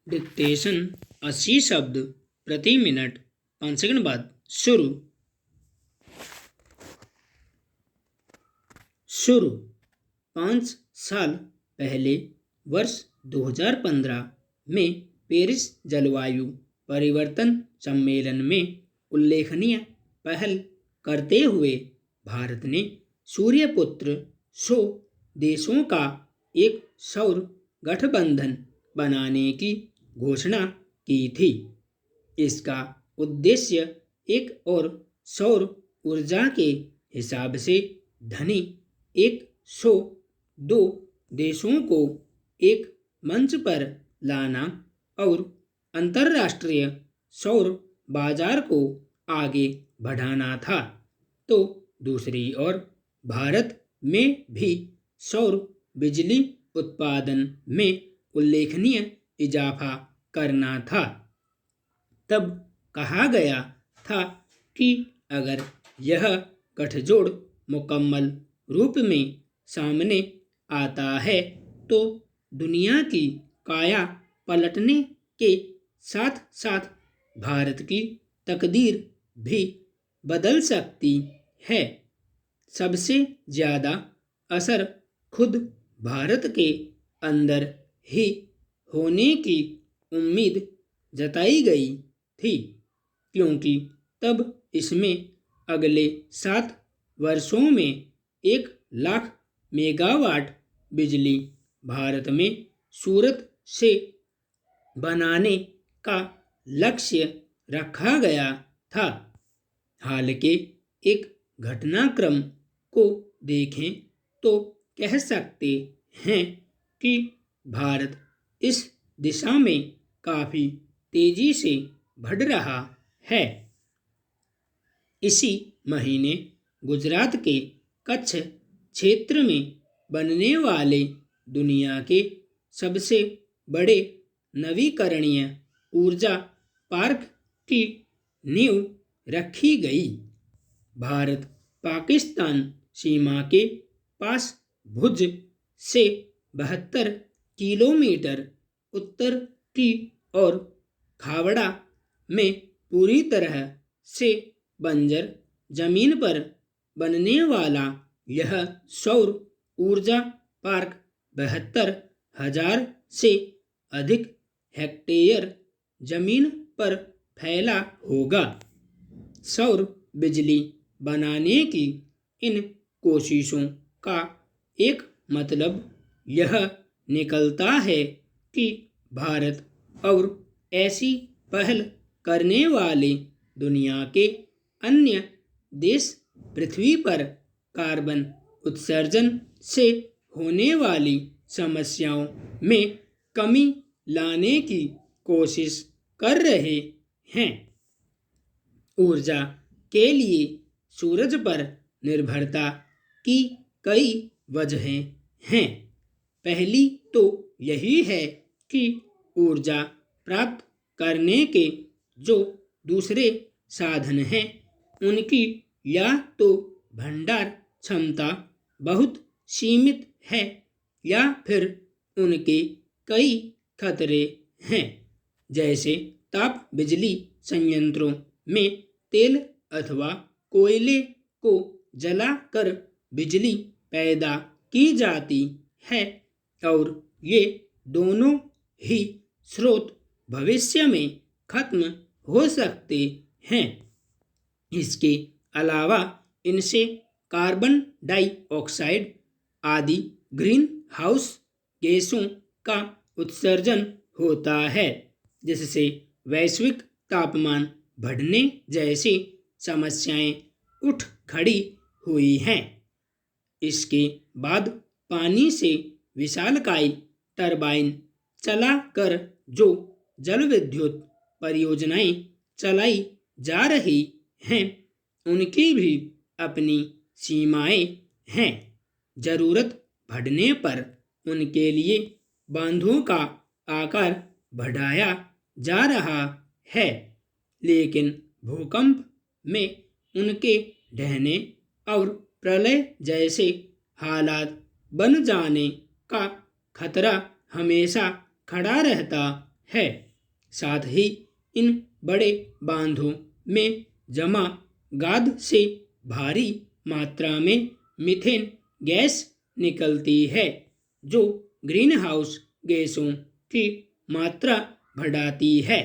Dictation 80 शब्द प्रति minute. 5 second बाद शुरू। 5 साल पहले वर्ष 2015 में पेरिस जलवायु परिवर्तन सम्मेलन में उल्लेखनीय पहल करते हुए भारत ने सूर्यपुत्र 100 देशों का एक सौर गठबंधन बनाने की घोषणा की थी। इसका उद्देश्य एक और सौर ऊर्जा के हिसाब से धनी 102 देशों को एक मंच पर लाना और अंतर्राष्ट्रीय सौर बाजार को आगे बढ़ाना था। तो दूसरी ओर भारत में भी सौर बिजली उत्पादन में उल्लेखनीय इजाफा करना था। तब कहा गया था कि अगर यह गठजोड़ मुकम्मल रूप में सामने आता है तो दुनिया की काया पलटने के साथ साथ भारत की तकदीर भी बदल सकती है। सबसे ज़्यादा असर खुद भारत के अंदर ही होने की उम्मीद जताई गई थी, क्योंकि तब इसमें अगले 7 वर्षों में 1 लाख मेगावाट बिजली भारत में सूरत से बनाने का लक्ष्य रखा गया था। हाल के एक घटनाक्रम को देखें तो कह सकते हैं कि भारत इस दिशा में काफ़ी तेजी से बढ़ रहा है। इसी महीने गुजरात के कच्छ क्षेत्र में बनने वाले दुनिया के सबसे बड़े नवीकरणीय ऊर्जा पार्क की नींव रखी गई। भारत पाकिस्तान सीमा के पास भुज से 72 किलोमीटर उत्तर की ओर खावड़ा में पूरी तरह से बंजर जमीन पर बनने वाला यह सौर ऊर्जा पार्क 72,000 से अधिक हेक्टेयर जमीन पर फैला होगा। सौर बिजली बनाने की इन कोशिशों का एक मतलब यह निकलता है कि भारत और ऐसी पहल करने वाले दुनिया के अन्य देश पृथ्वी पर कार्बन उत्सर्जन से होने वाली समस्याओं में कमी लाने की कोशिश कर रहे हैं। ऊर्जा के लिए सूरज पर निर्भरता की कई वजहें हैं। पहली तो यही है कि ऊर्जा प्राप्त करने के जो दूसरे साधन हैं उनकी या तो भंडार क्षमता बहुत सीमित है या फिर उनके कई खतरे हैं, जैसे ताप बिजली संयंत्रों में तेल अथवा कोयले को जलाकर बिजली पैदा की जाती है और ये दोनों ही स्रोत भविष्य में खत्म हो सकते हैं। इसके अलावा इनसे कार्बन डाइऑक्साइड आदि ग्रीन हाउस गैसों का उत्सर्जन होता है, जिससे वैश्विक तापमान बढ़ने जैसी समस्याएं उठ खड़ी हुई हैं। इसके बाद पानी से विशालकाय टरबाइन चलाकर जो जल विद्युत परियोजनाएं चलाई जा रही हैं उनकी भी अपनी सीमाएं हैं। जरूरत बढ़ने पर उनके लिए बांधों का आकार बढ़ाया जा रहा है, लेकिन भूकंप में उनके ढहने और प्रलय जैसे हालात बन जाने का खतरा हमेशा खड़ा रहता है। साथ ही इन बड़े बांधों में जमा गाद से भारी मात्रा में मीथेन गैस निकलती है, जो ग्रीन हाउस गैसों की मात्रा बढ़ाती है।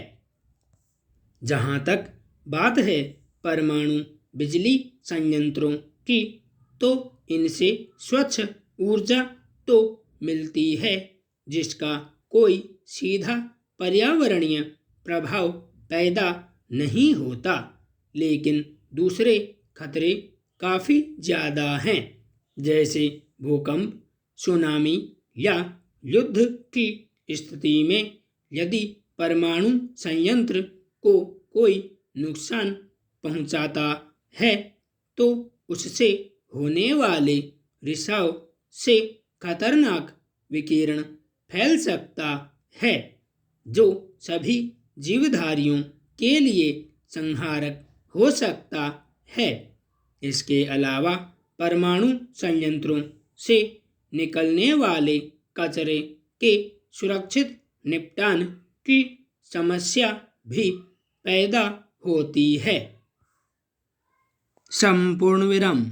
जहाँ तक बात है परमाणु बिजली संयंत्रों की, तो इनसे स्वच्छ ऊर्जा तो मिलती है, जिसका कोई सीधा पर्यावरणीय प्रभाव पैदा नहीं होता, लेकिन दूसरे खतरे काफ़ी ज़्यादा हैं, जैसे भूकंप, सुनामी या युद्ध की स्थिति में यदि परमाणु संयंत्र को कोई नुकसान पहुंचाता है, तो उससे होने वाले रिसाव से खतरनाक विकिरण फैल सकता है, जो सभी जीवधारियों के लिए संहारक हो सकता है। इसके अलावा परमाणु संयंत्रों से निकलने वाले कचरे के सुरक्षित निपटान की समस्या भी पैदा होती है। संपूर्ण विराम।